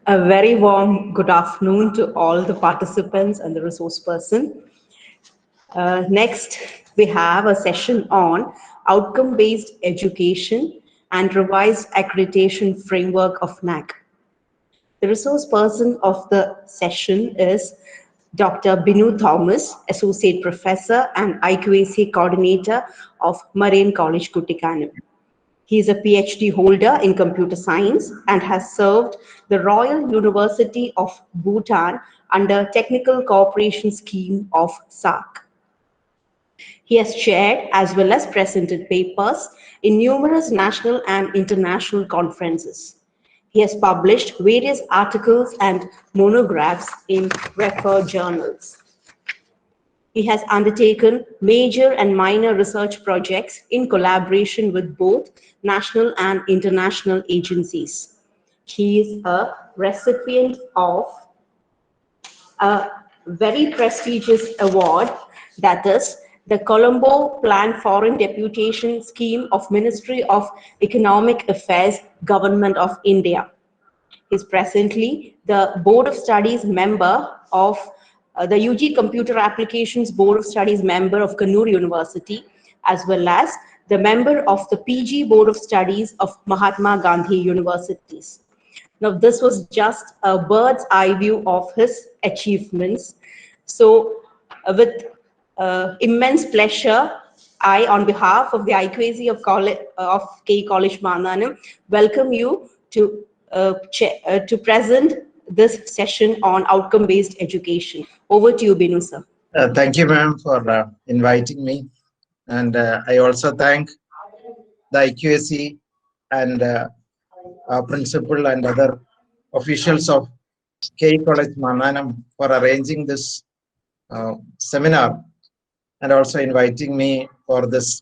A very warm good afternoon to all the participants and the resource person. Next, we have a session on outcome-based education and revised accreditation framework of NAAC. The resource person of the session is Dr. Binu Thomas, Associate Professor and IQAC Coordinator of Marian College, Kutikkanam. He is a PhD holder in computer science and has served the Royal University of Bhutan under Technical Cooperation Scheme of SAAC. He has chaired as well as presented papers in numerous national and international conferences. He has published various articles and monographs in referred journals. He has undertaken major and minor research projects in collaboration with both national and international agencies. He is a recipient of a very prestigious award, that is the Colombo Planned Foreign Deputation Scheme of Ministry of Economic Affairs, Government of India. He is presently the Board of Studies member of the UG Computer Applications Board of Studies member of Kannur University, as well as the member of the PG Board of Studies of Mahatma Gandhi Universities. Now, this was just a bird's eye view of his achievements. So, with immense pleasure, I, on behalf of the IQAC of KE College Mannanam, welcome you to present this session on outcome-based education. Over to you, Binu, sir. Thank you, ma'am, for inviting me. And I also thank the IQAC and our principal and other officials of KE College Mannanam for arranging this seminar and also inviting me for this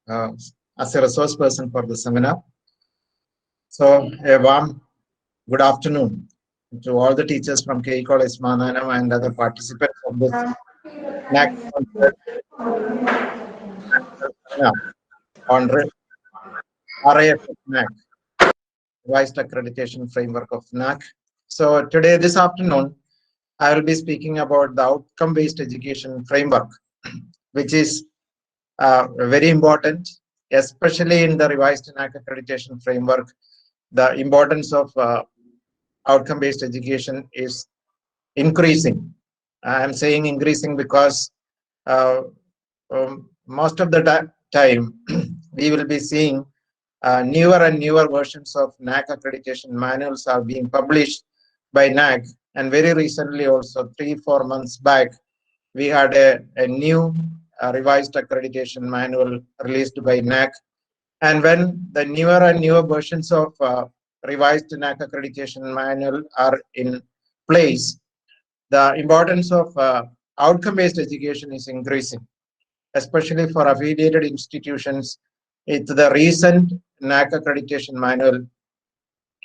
as a resource person for the seminar. So a warm good afternoon to all the teachers from KE College Mannanam and other participants of this NAAC on RAF of NAAC, Revised Accreditation Framework of NAAC. So today, this afternoon, I will be speaking about the outcome-based education framework, which is very important, especially in the revised NAAC accreditation framework. The importance of outcome-based education is increasing. I'm saying increasing because most of the time we will be seeing newer and newer versions of NAAC accreditation manuals are being published by NAAC, and very recently also 3-4 months back we had a new revised accreditation manual released by NAAC. And when the newer and newer versions of revised NAAC accreditation manual are in place, the importance of outcome-based education is increasing, especially for affiliated institutions. It's the recent NAAC accreditation manual,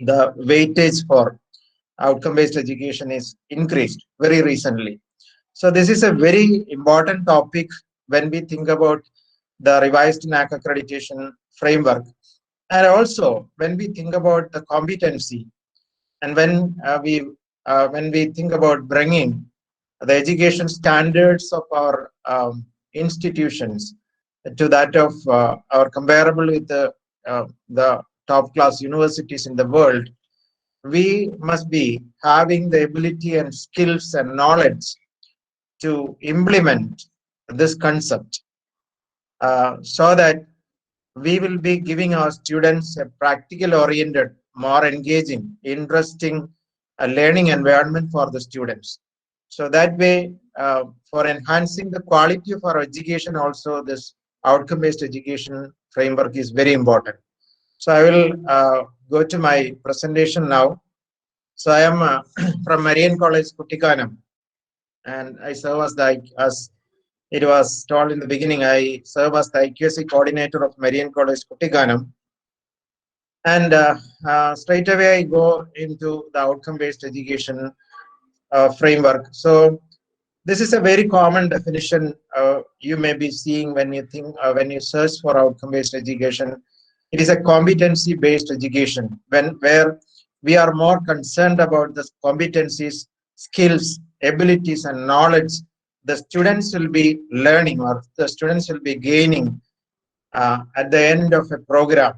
the weightage for outcome-based education is increased very recently. So this is a very important topic when we think about the revised NAAC accreditation framework. And also when we think about the competency, and when we think about bringing the education standards of our institutions to that of our comparable with the top class universities in the world, we must be having the ability and skills and knowledge to implement this concept so that we will be giving our students a practical oriented, more engaging, interesting learning environment for the students. So that way, for enhancing the quality of our education, also this outcome-based education framework is very important. So I will go to my presentation now. So I am from Marian College, Kutikkanam, and I serve as it was told in the beginning, I serve as the IQAC coordinator of Marian College, Kutikkanam. And straight away I go into the outcome-based education framework. So this is a very common definition you may be seeing when you think when you search for outcome-based education. It is a competency-based education where we are more concerned about the competencies, skills, abilities, and knowledge the students will be learning or the students will be gaining at the end of a program.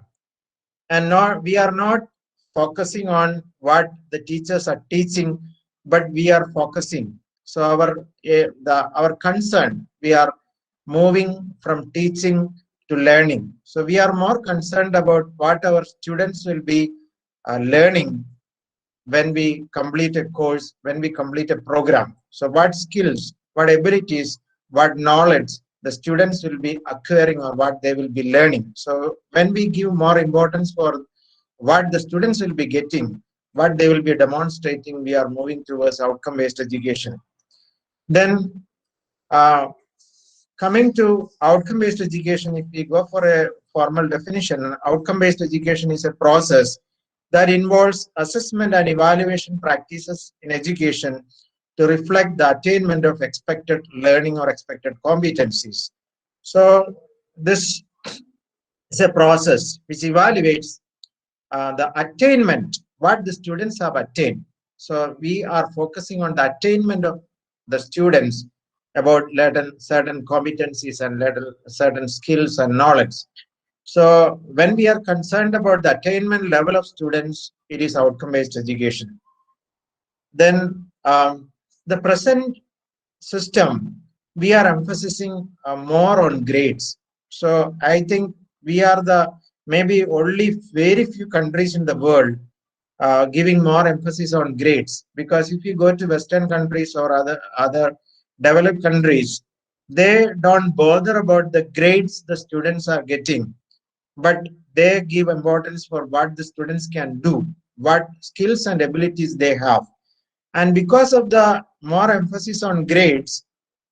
And we are not focusing on what the teachers are teaching, but we are focusing. So our concern, we are moving from teaching to learning. So we are more concerned about what our students will be learning when we complete a course, when we complete a program. So what skills, what abilities, what knowledge the students will be acquiring or what they will be learning. So when we give more importance for what the students will be getting, what they will be demonstrating, we are moving towards outcome-based education. Then coming to outcome-based education, if we go for a formal definition, outcome-based education is a process that involves assessment and evaluation practices in education to reflect the attainment of expected learning or expected competencies. So this is a process which evaluates the attainment, what the students have attained. So we are focusing on the attainment of the students about certain competencies and certain skills and knowledge. So when we are concerned about the attainment level of students, it is outcome-based education. Then the present system, we are emphasizing more on grades. So I think we are the maybe only very few countries in the world giving more emphasis on grades, because if you go to Western countries or other developed countries, they don't bother about the grades the students are getting, but they give importance for what the students can do, what skills and abilities they have. And because of the more emphasis on grades,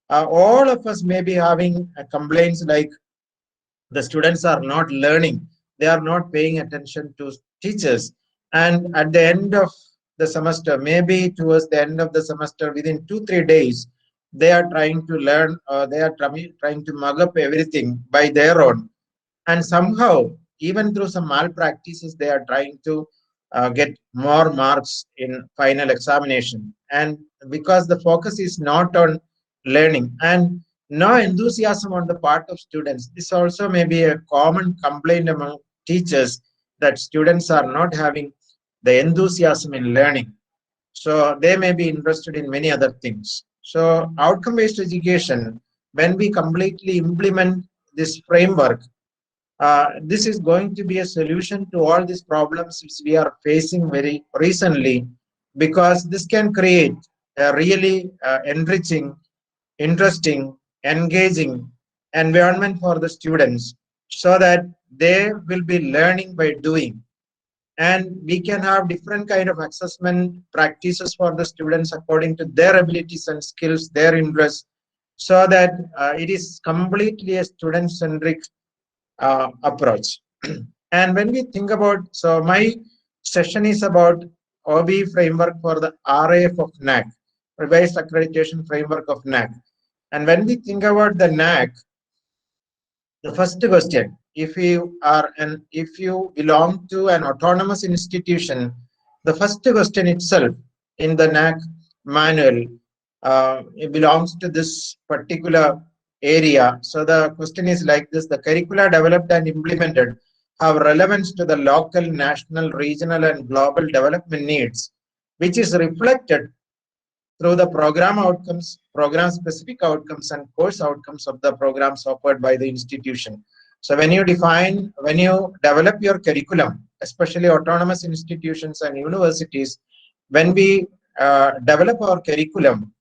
all of us may be having complaints like the students are not learning, they are not paying attention to teachers, and at the end of the semester, maybe towards the end of the semester, within 2-3 days, they are trying to learn, they are trying to mug up everything by their own, and somehow even through some malpractices they are trying to get more marks in final examination. And because the focus is not on learning and no enthusiasm on the part of students, this also may be a common complaint among teachers, that students are not having the enthusiasm in learning, so they may be interested in many other things. So outcome based education, when we completely implement this framework, this is going to be a solution to all these problems which we are facing very recently, because this can create a really enriching, interesting, engaging environment for the students, so that they will be learning by doing. And we can have different kind of assessment practices for the students according to their abilities and skills, their interests, so that it is completely a student-centric approach. And when we think about, so my session is about OB framework for the RAF of NAAC, Revised Accreditation Framework of NAAC. And when we think about the NAAC, the first question, if you belong to an autonomous institution, the first question itself in the NAAC manual, it belongs to this particular area. So the question is like this: the curricula developed and implemented have relevance to the local, national, regional, and global development needs, which is reflected through the program outcomes, program specific outcomes, and course outcomes of the programs offered by the institution. So when you develop your curriculum, especially autonomous institutions and universities, when we develop our curriculum,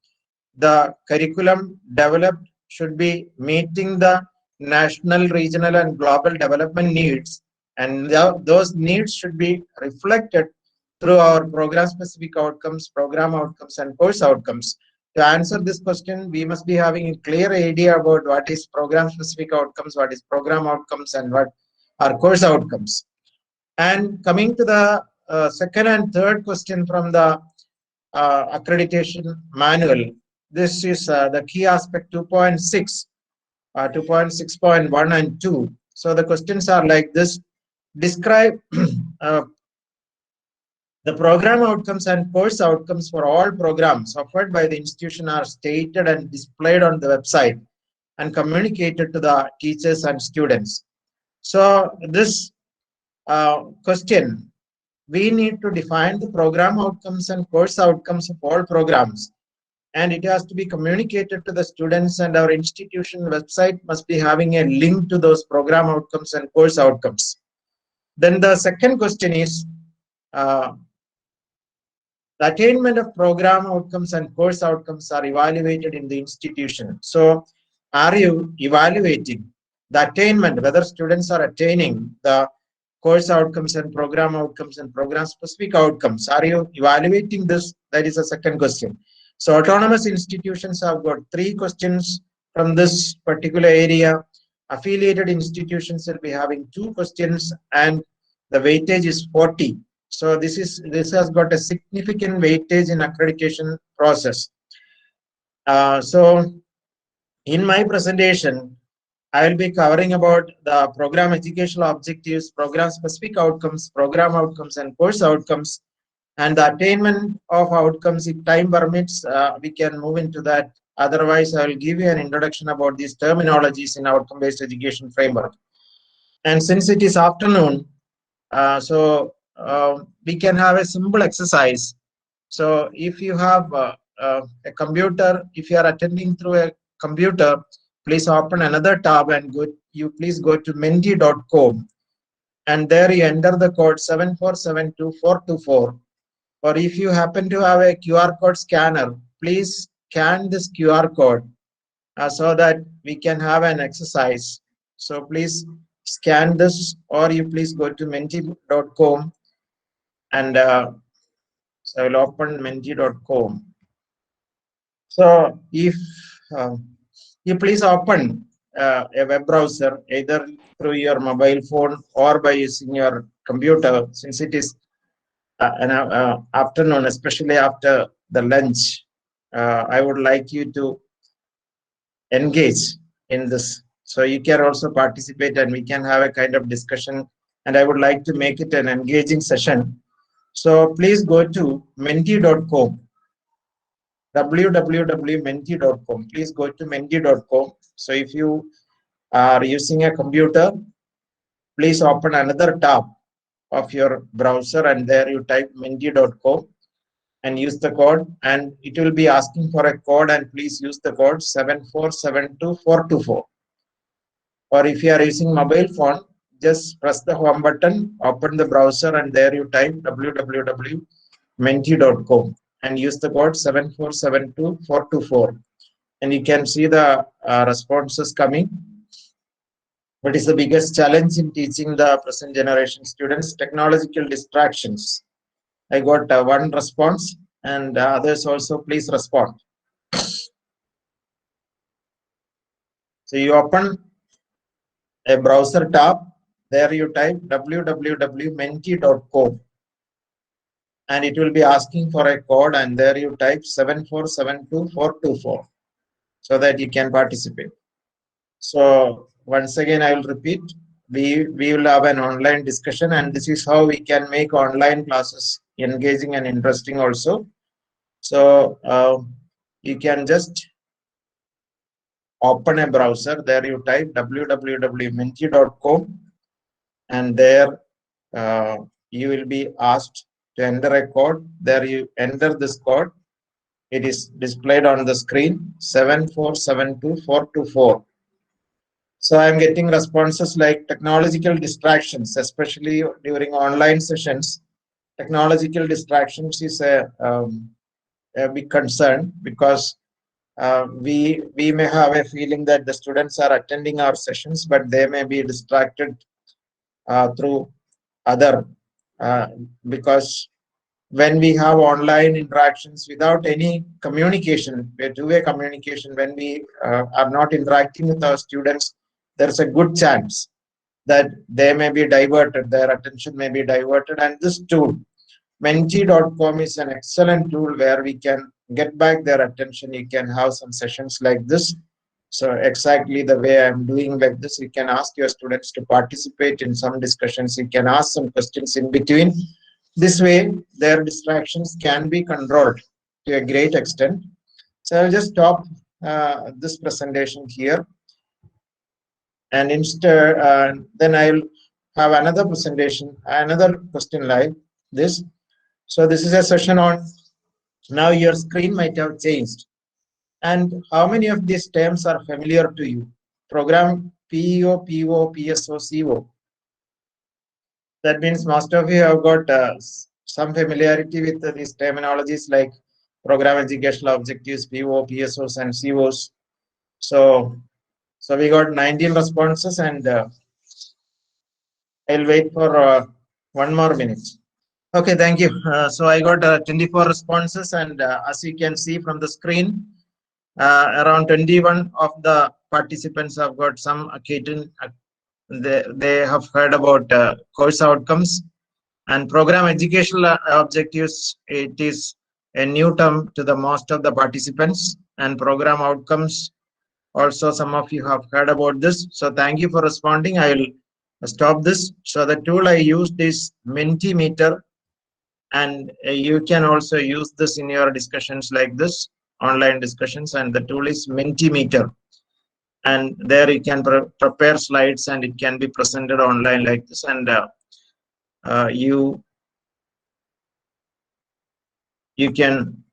the curriculum developed should be meeting the national, regional, and global development needs, and those needs should be reflected through our program-specific outcomes, program outcomes, and course outcomes. To answer this question, we must be having a clear idea about what is program-specific outcomes, what is program outcomes, and what are course outcomes. And coming to the second and third question from the accreditation manual, this is the key aspect 2.6, 2.6.1 and 2. So the questions are like this: describe the The program outcomes and course outcomes for all programs offered by the institution are stated and displayed on the website and communicated to the teachers and students. So this question, we need to define the program outcomes and course outcomes of all programs, and it has to be communicated to the students, and our institution website must be having a link to those program outcomes and course outcomes. Then the second question is, the attainment of program outcomes and course outcomes are evaluated in the institution. So are you evaluating the attainment, whether students are attaining the course outcomes and program program-specific outcomes? Are you evaluating this? That is a second question. So autonomous institutions have got 3 questions from this particular area. Affiliated institutions will be having 2 questions, and the weightage is 40. So this has got a significant weightage in accreditation process. So in my presentation, I will be covering about the program educational objectives, program specific outcomes, program outcomes, and course outcomes, and the attainment of outcomes. If time permits, we can move into that. Otherwise, I will give you an introduction about these terminologies in outcome-based education framework. And since it is afternoon, we can have a simple exercise. So if you have a computer, if you are attending through a computer, please open another tab and please go to menti.com, and there you enter the code 7472424. Or if you happen to have a QR code scanner, please scan this QR code so that we can have an exercise. So please scan this, or you please go to menti.com, and so I will open menti.com. So if you please open a web browser either through your mobile phone or by using your computer, since it is an afternoon, especially after the lunch, I would like you to engage in this. So you can also participate and we can have a kind of discussion, and I would like to make it an engaging session. So please go to menti.com, www.menti.com. Please go to menti.com. So if you are using a computer, please open another tab of your browser, and there you type menti.com and use the code, and it will be asking for a code, and please use the code 7472424. Or if you are using mobile phone, just press the home button, open the browser, and there you type www.menti.com and use the code 7472424, and you can see the responses coming. What is the biggest challenge in teaching the present generation students? Technological distractions. I got one response, and others also please respond. So you open a browser tab, there you type www.menti.com, and it will be asking for a code, and there you type 7472424 so that you can participate. So once again, I will repeat, we will have an online discussion, and this is how we can make online classes engaging and interesting also. So you can just open a browser, there you type www.menti.com, and there you will be asked to enter a code. There you enter this code. It is displayed on the screen, 7472424. So I'm getting responses like technological distractions, especially during online sessions. Technological distractions is a big concern, because we may have a feeling that the students are attending our sessions, but they may be distracted through other, because when we have online interactions without any communication, two-way communication, when we are not interacting with our students, there's a good chance that they may be diverted, their attention may be diverted. And this tool, menti.com, is an excellent tool where we can get back their attention. You can have some sessions like this. So exactly the way I'm doing like this, you can ask your students to participate in some discussions. You can ask some questions in between. This way, their distractions can be controlled to a great extent. So I'll just stop this presentation here, and instead, then I'll have another presentation, another question like this. So this is a session on, now your screen might have changed. And how many of these terms are familiar to you? Program PEO, PO, PSO, CO. That means most of you have got some familiarity with these terminologies like program educational objectives, PO, PSOs, and COs. So we got 19 responses, and I'll wait for 1 more minute. Okay, thank you. So I got 24 responses, and as you can see from the screen, around 21 of the participants have got some occasion. They have heard about course outcomes and program educational objectives. It is a new term to the most of the participants, and program outcomes also some of you have heard about this. So thank you for responding. I will stop this. So the tool I used is Mentimeter, and you can also use this in your discussions like this, online discussions, and the tool is Mentimeter. And there you can prepare slides, and it can be presented online like this, and you can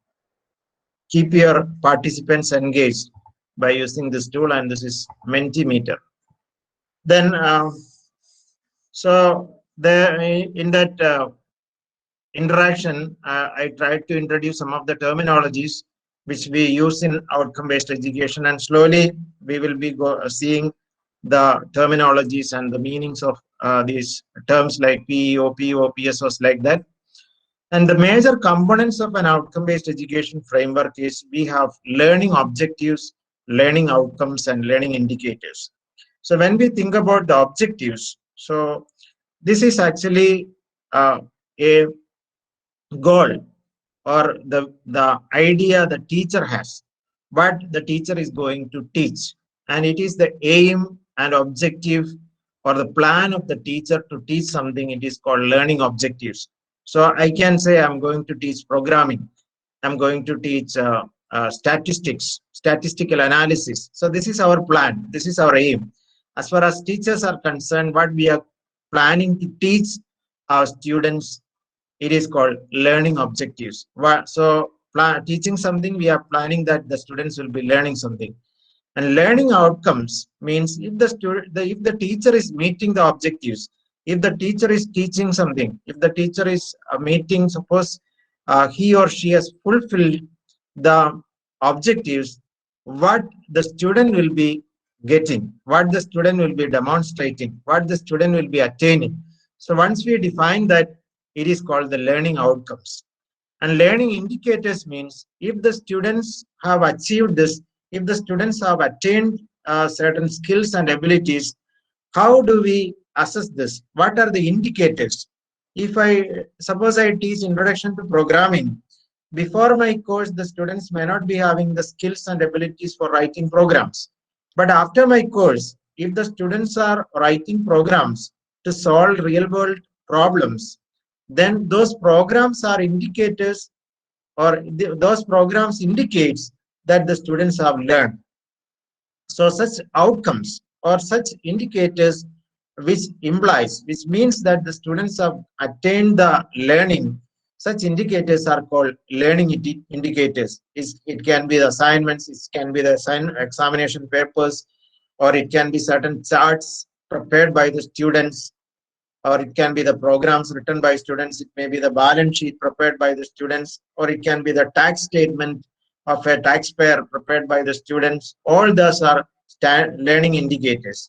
keep your participants engaged by using this tool, and this is Mentimeter. Then so there in that interaction, I tried to introduce some of the terminologies which we use in outcome-based education, and slowly we will be seeing the terminologies and the meanings of these terms like PEO, PO, PSOs, like that. And the major components of an outcome-based education framework is we have learning objectives, learning outcomes, and learning indicators. So when we think about the objectives, so this is actually a goal or the idea the teacher has, what the teacher is going to teach, and it is the aim and objective or the plan of the teacher to teach something. It is called learning objectives. So I can say I'm going to teach programming, I'm going to teach statistics, statistical analysis. So this is our plan, this is our aim. As far as teachers are concerned, what we are planning to teach our students, it is called learning objectives. So teaching something, we are planning that the students will be learning something. And learning outcomes means if the teacher is meeting the objectives, if the teacher is teaching something, if the teacher is meeting, suppose he or she has fulfilled the objectives, what the student will be getting, what the student will be demonstrating, what the student will be attaining. So once we define that, it is called the learning outcomes. And learning indicators means if the students have achieved this, if the students have attained certain skills and abilities, how do we assess this? What are the indicators? If suppose I teach introduction to programming, before my course, the students may not be having the skills and abilities for writing programs. But after my course, if the students are writing programs to solve real world problems, then those programs are indicators, or those programs indicates that the students have learned. So such outcomes or such indicators which means that the students have attained the learning, such indicators are called learning indicators. It can be the assignments, it can be the examination papers, or it can be certain charts prepared by the students, or it can be the programs written by students, it may be the balance sheet prepared by the students, or it can be the tax statement of a taxpayer prepared by the students. All those are learning indicators.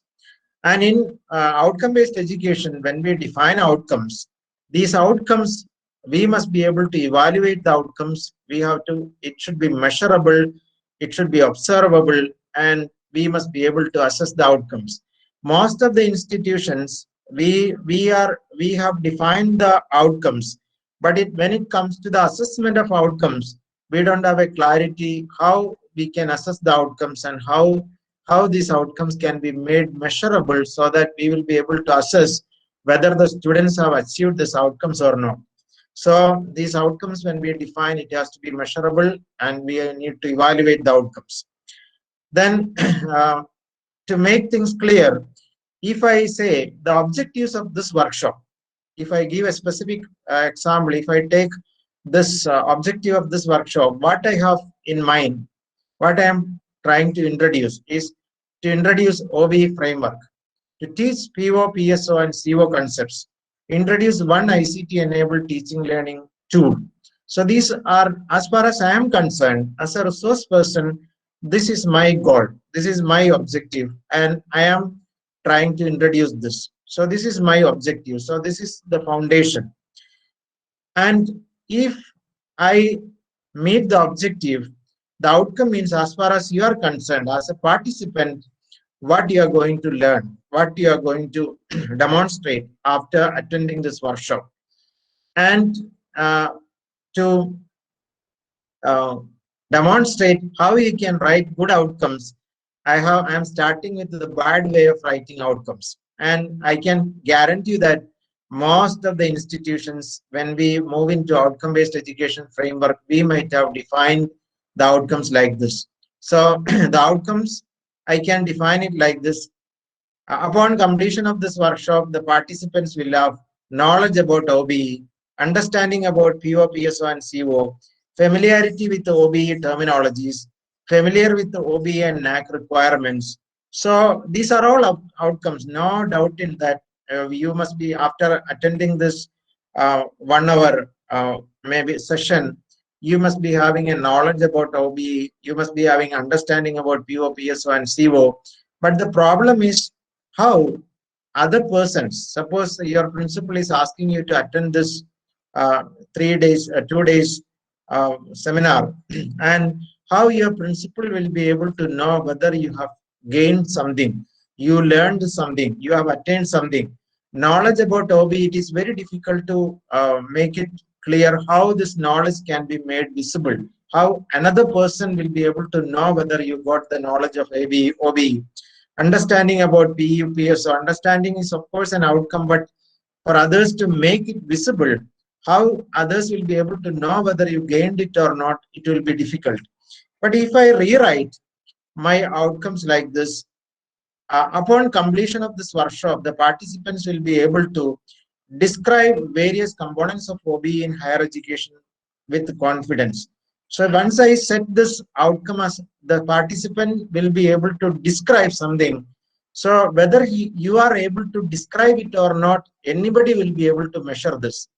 And in outcome-based education, when we define outcomes, these outcomes, we must be able to evaluate the outcomes. It should be measurable, it should be observable, and we must be able to assess the outcomes. Most of the institutions, we have defined the outcomes, but when it comes to the assessment of outcomes, we don't have a clarity how we can assess the outcomes and how these outcomes can be made measurable, so that we will be able to assess whether the students have achieved these outcomes or not. So these outcomes, when we define, it has to be measurable, and we need to evaluate the outcomes. Then to make things clear, if I say the objectives of this workshop, if I give a specific example, if I take this objective of this workshop, what I have in mind, what I am trying to introduce is to introduce OBE framework, to teach PO, PSO, and CO concepts, introduce one ICT-enabled teaching learning tool. So these are, as far as I am concerned, as a resource person, this is my goal, this is my objective, and I am trying to introduce this. So this is my objective. So this is the foundation. And if I meet the objective, the outcome means, as far as you are concerned, as a participant, what you are going to learn, what you are going to demonstrate after attending this workshop. And to demonstrate how you can write good outcomes, I am starting with the bad way of writing outcomes. And I can guarantee you that most of the institutions, when we move into outcome-based education framework, we might have defined the outcomes like this. So the outcomes, I can define it like this. Upon completion of this workshop, the participants will have knowledge about OBE, understanding about PO, PSO, and CO, familiarity with the OBE terminologies, familiar with the OBE and NAAC requirements. So these are all outcomes. No doubt in that. You must be, after attending this 1 hour maybe session, you must be having a knowledge about OBE. You must be having understanding about PO, PSO, and CO. But the problem is how other persons, suppose your principal is asking you to attend this 2 days seminar, and how your principal will be able to know whether you have gained something, you learned something, you have attained something. Knowledge about OBE, it is very difficult to make it clear how this knowledge can be made visible, how another person will be able to know whether you got the knowledge of OBE. Understanding about PU, PSO, understanding is of course an outcome, but for others to make it visible, how others will be able to know whether you gained it or not, it will be difficult. But if I rewrite my outcomes like this, upon completion of this workshop, the participants will be able to describe various components of OBE in higher education with confidence. So once I set this outcome, as the participant will be able to describe something. So whether you are able to describe it or not, anybody will be able to measure this.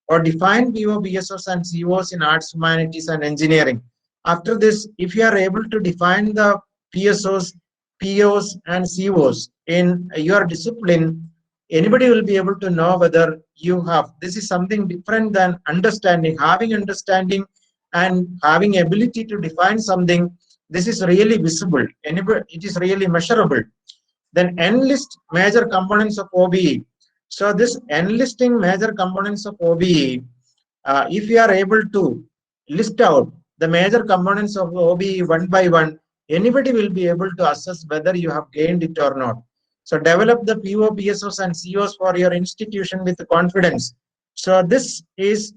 Or define PO, PSOs, and COs in arts, humanities, and engineering. After this, if you are able to define the PSOs, POs, and COs in your discipline, anybody will be able to know whether you have. This is something different than understanding. Having understanding and having ability to define something, this is really visible. It is really measurable. Then enlist major components of OBE. So this enlisting major components of OBE, if you are able to list out the major components of OBE one by one, anybody will be able to assess whether you have gained it or not. So develop the PO, PSOs, and COs for your institution with confidence. So this is,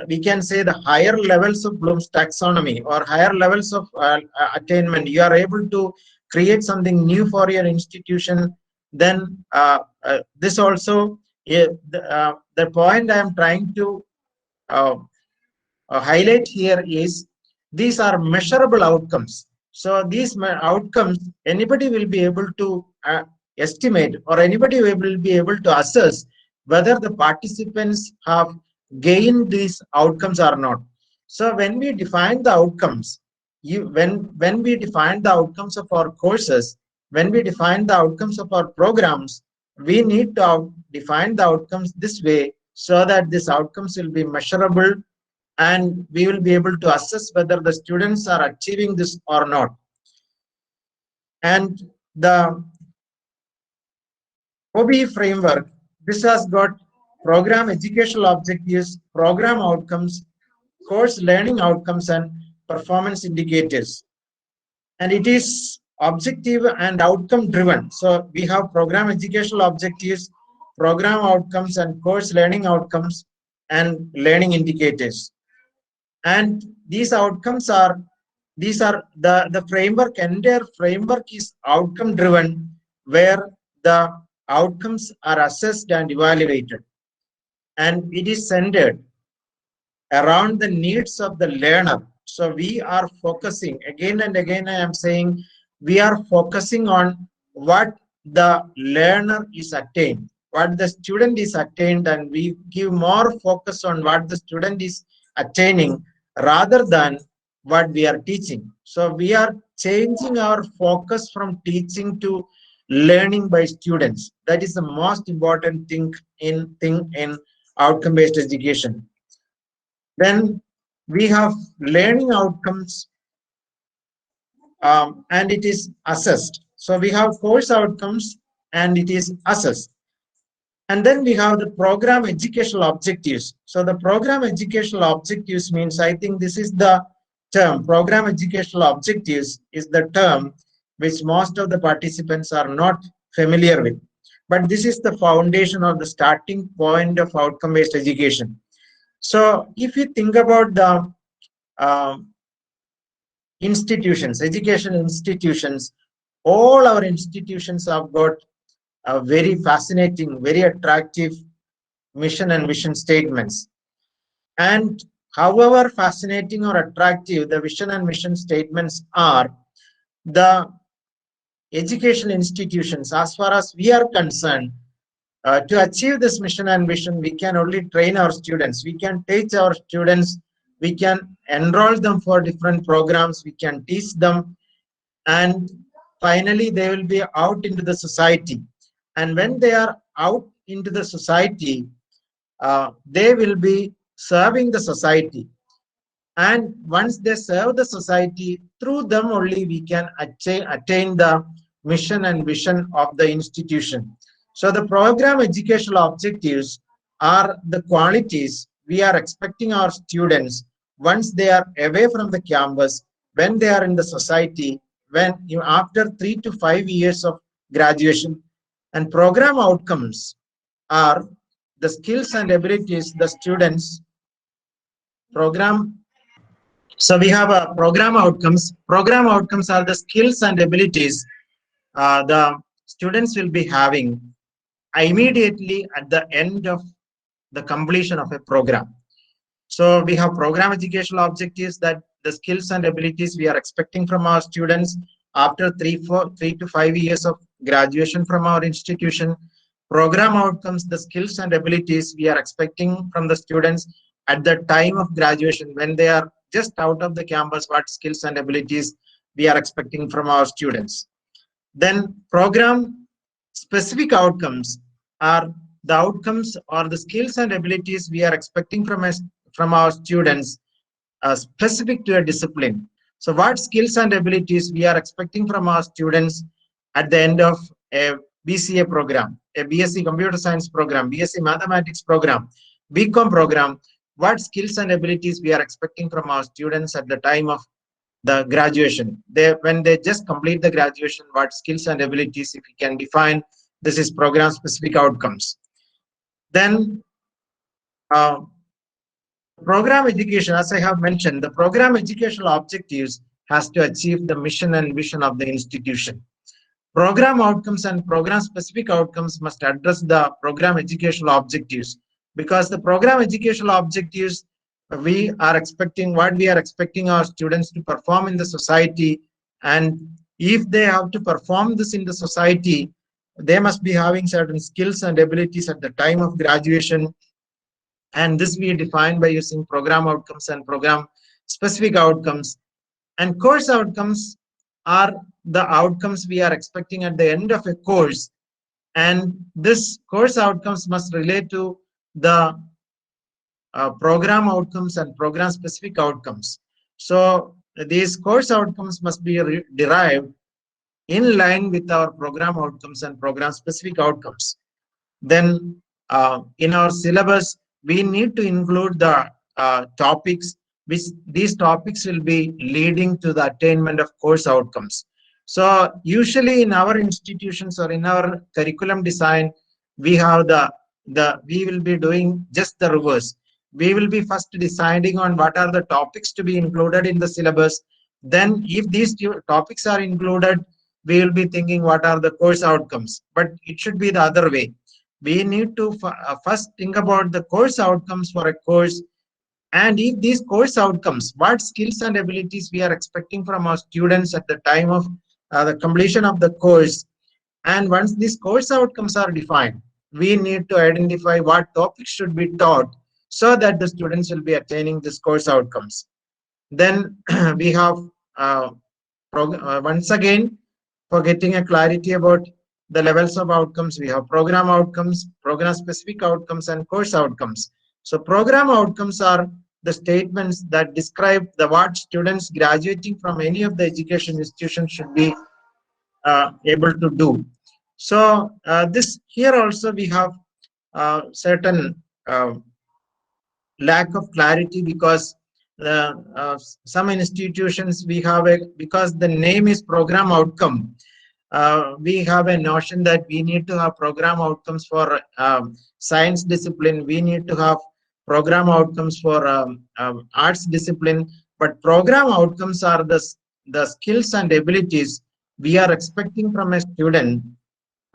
we can say, the higher levels of Bloom's taxonomy or higher levels of attainment. You are able to create something new for your institution. Then this also, the point I am trying to highlight here is these are measurable outcomes. So these outcomes, anybody will be able to estimate, or anybody will be able to assess whether the participants have gained these outcomes or not. So when we define the outcomes, when we define the outcomes of our courses, when we define the outcomes of our programs, we need to define the outcomes this way so that these outcomes will be measurable, and we will be able to assess whether the students are achieving this or not. And the OBE framework, this has got program educational objectives, program outcomes, course learning outcomes, and performance indicators. And it is objective and outcome driven. So we have program educational objectives, program outcomes, and course learning outcomes. and learning indicators. And these outcomes are, the framework, entire framework is outcome driven, where the outcomes are assessed and evaluated. And it is centered around the needs of the learner. So we are focusing, again and again I am saying, we are focusing on what the learner is attained, what the student is attained, and we give more focus on what the student is attaining rather than what we are teaching. So we are changing our focus from teaching to learning by students. That is the most important thing in outcome-based education. Then we have learning outcomes, and it is assessed. So we have course outcomes and it is assessed. And then we have the program educational objectives. So the program educational objectives means, I think this is the term, program educational objectives is the term which most of the participants are not familiar with. But this is the foundation or the starting point of outcome-based education. So if you think about the institutions, education institutions, all our institutions have got a very fascinating, very attractive mission and vision statements. And however fascinating or attractive the vision and mission statements are, the education institutions, as far as we are concerned, to achieve this mission and vision, we can only train our students. We can teach our students. We can enroll them for different programs. We can teach them. And finally, they will be out into the society. And when they are out into the society, they will be serving the society. And once they serve the society, through them only we can attain the mission and vision of the institution. So the program educational objectives are the qualities we are expecting our students once they are away from the campus, when they are in the society, when after 3 to 5 years of graduation. And program outcomes are the skills and abilities the students program. So we have a program outcomes. Program outcomes are the skills and abilities the students will be having immediately at the end of the completion of a program. So we have program educational objectives, that the skills and abilities we are expecting from our students after 3 to 5 years of graduation from our institution. Program outcomes, the skills and abilities we are expecting from the students at the time of graduation, when they are just out of the campus, what skills and abilities we are expecting from our students. Then program specific outcomes are the outcomes or the skills and abilities we are expecting from our students specific to a discipline. So what skills and abilities we are expecting from our students at the end of a BCA program, a BSc Computer Science program, BSc Mathematics program, BCom program, what skills and abilities we are expecting from our students at the time of the graduation. When they just complete the graduation, what skills and abilities, if we can define, this is program specific outcomes. Then program education, as I have mentioned, the program educational objectives has to achieve the mission and vision of the institution. Program outcomes and program specific outcomes must address the program educational objectives, because the program educational objectives, we are expecting what we are expecting our students to perform in the society. And if they have to perform this in the society, they must be having certain skills and abilities at the time of graduation. And this we define by using program outcomes and program specific outcomes. And course outcomes are the outcomes we are expecting at the end of a course. And this course outcomes must relate to the program outcomes and program specific outcomes. So these course outcomes must be derived in line with our program outcomes and program specific outcomes. Then in our syllabus, we need to include the topics, which these topics will be leading to the attainment of course outcomes. So usually in our institutions or in our curriculum design, we have we will be doing just the reverse. we will be first deciding on what are the topics to be included in the syllabus. Then if these topics are included, we will be thinking what are the course outcomes. But it should be the other way. We need to first think about the course outcomes for a course. And if these course outcomes, what skills and abilities we are expecting from our students at the time of the completion of the course. And once these course outcomes are defined, we need to identify what topics should be taught so that the students will be attaining these course outcomes. Then we have once again, for getting a clarity about the levels of outcomes, we have program outcomes, program specific outcomes, and course outcomes. So program outcomes are the statements that describe the what students graduating from any of the education institutions should be able to do. So this here also we have certain lack of clarity, because some institutions we have because the name is program outcome, we have a notion that we need to have program outcomes for science discipline, we need to have program outcomes for arts discipline, but program outcomes are the skills and abilities we are expecting from a student,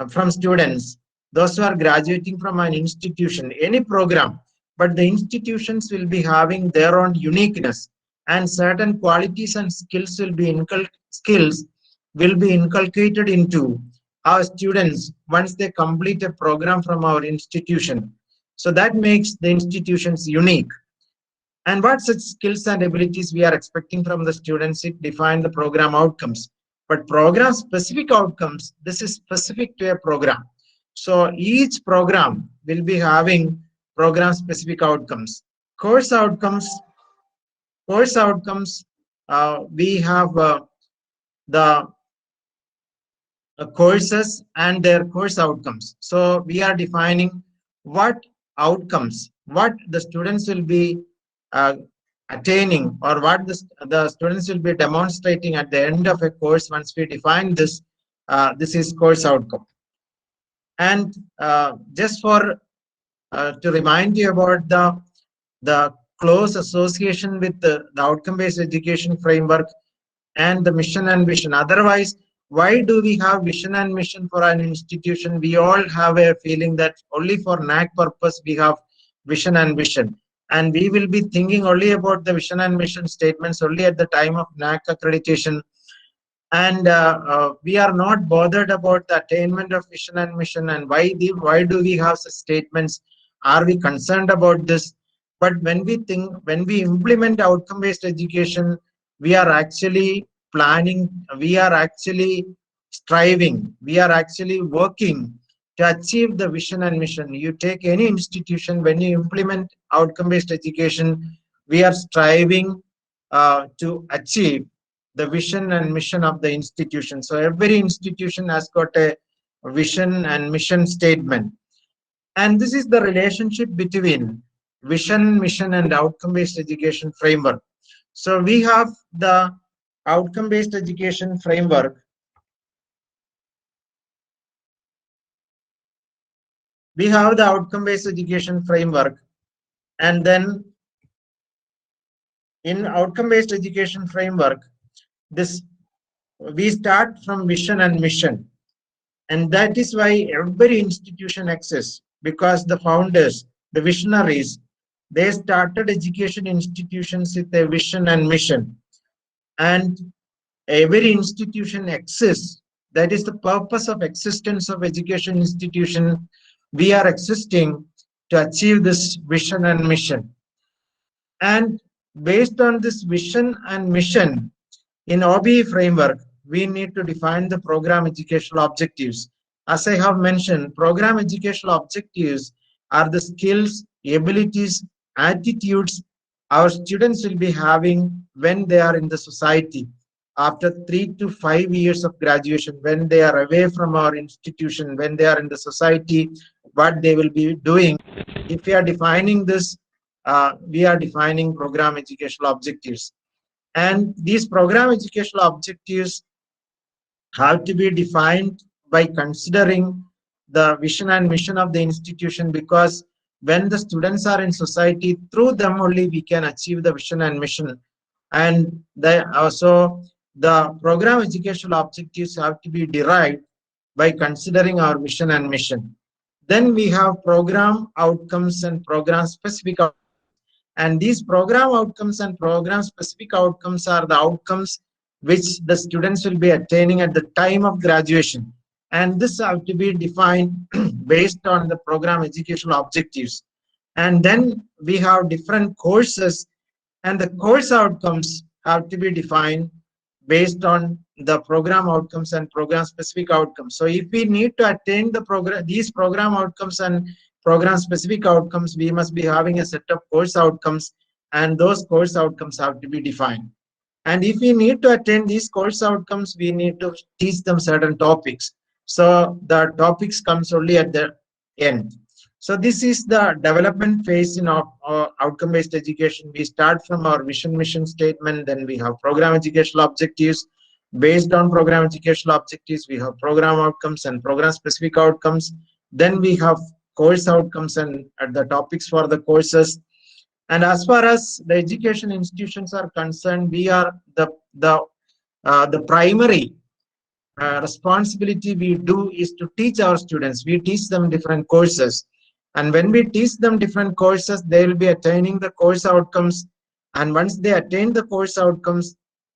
from students, those who are graduating from an institution, any program. But the institutions will be having their own uniqueness, and certain qualities and skills will be inculcated into our students once they complete a program from our institution. So that makes the institutions unique. And what such skills and abilities we are expecting from the students, it define the program outcomes. But program specific outcomes, this is specific to a program. So each program will be having program specific outcomes. Course outcomes, we have the courses and their course outcomes. So we are defining what outcomes, what the students will be attaining, or what the students will be demonstrating at the end of a course. Once we define this, this is course outcome. And just for to remind you about the close association with the outcome-based education framework and the mission and vision. Otherwise, why do we have vision and mission for an institution? We all have a feeling that only for NAAC purpose we have vision and vision. And we will be thinking only about the vision and mission statements only at the time of NAAC accreditation. And we are not bothered about the attainment of vision and mission, and why do we have such statements? Are we concerned about this? But when we implement outcome-based education, we are actually planning, we are actually striving, we are actually working to achieve the vision and mission. You take any institution, when you implement outcome-based education, we are striving to achieve the vision and mission of the institution. So every institution has got a vision and mission statement. And this is the relationship between vision, mission, and outcome-based education framework. So we have the outcome-based education framework. We have the outcome-based education framework, and then in outcome-based education framework, we start from vision and mission. And that is why every institution exists, because the founders, the visionaries, they started education institutions with a vision and mission. And every institution exists. That is the purpose of existence of education institution. We are existing to achieve this vision and mission. And based on this vision and mission, in OBE framework, we need to define the program educational objectives. As I have mentioned, program educational objectives are the skills, abilities, attitudes our students will be having when they are in the society after 3 to 5 years of graduation, when they are away from our institution, when they are in the society, what they will be doing. If we are defining this, we are defining program educational objectives. And these program educational objectives have to be defined by considering the vision and mission of the institution, because when the students are in society, through them only we can achieve the vision and mission. And also the program educational objectives have to be derived by considering our vision and mission. Then we have program outcomes and program specific outcomes. And these program outcomes and program specific outcomes are the outcomes which the students will be attaining at the time of graduation. And this have to be defined based on the program educational objectives. And then we have different courses, and the course outcomes have to be defined based on the program outcomes and program specific outcomes. So if we need to attain the program, these program outcomes and program specific outcomes, we must be having a set of course outcomes, and those course outcomes have to be defined. And if we need to attain these course outcomes, we need to teach them certain topics. So the topics comes only at the end. So this is the development phase in our outcome-based education. We start from our vision, mission statement, then we have program educational objectives. Based on program educational objectives, we have program outcomes and program-specific outcomes. Then we have course outcomes and the topics for the courses. And as far as the education institutions are concerned, we are the primary responsibility we do is to teach our students. We teach them different courses. And when we teach them different courses, they will be attaining the course outcomes. And once they attain the course outcomes,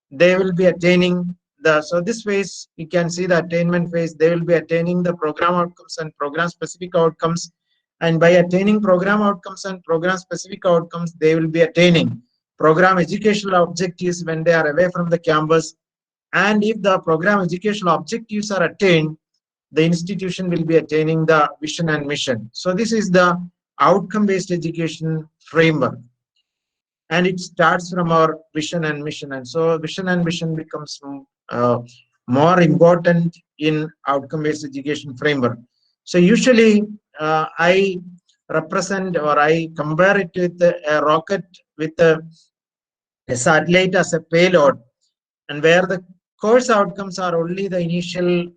they will be attaining the, so this phase, you can see the attainment phase, they will be attaining the program outcomes and program specific outcomes. And by attaining program outcomes and program specific outcomes, they will be attaining program educational objectives when they are away from the campus. And if the program educational objectives are attained, the institution will be attaining the vision and mission. So this is the outcome-based education framework. And it starts from our vision and mission. And so vision and mission becomes more important in outcome-based education framework. So usually I represent, or I compare it with a rocket with a satellite as a payload, and where the course outcomes are only the initial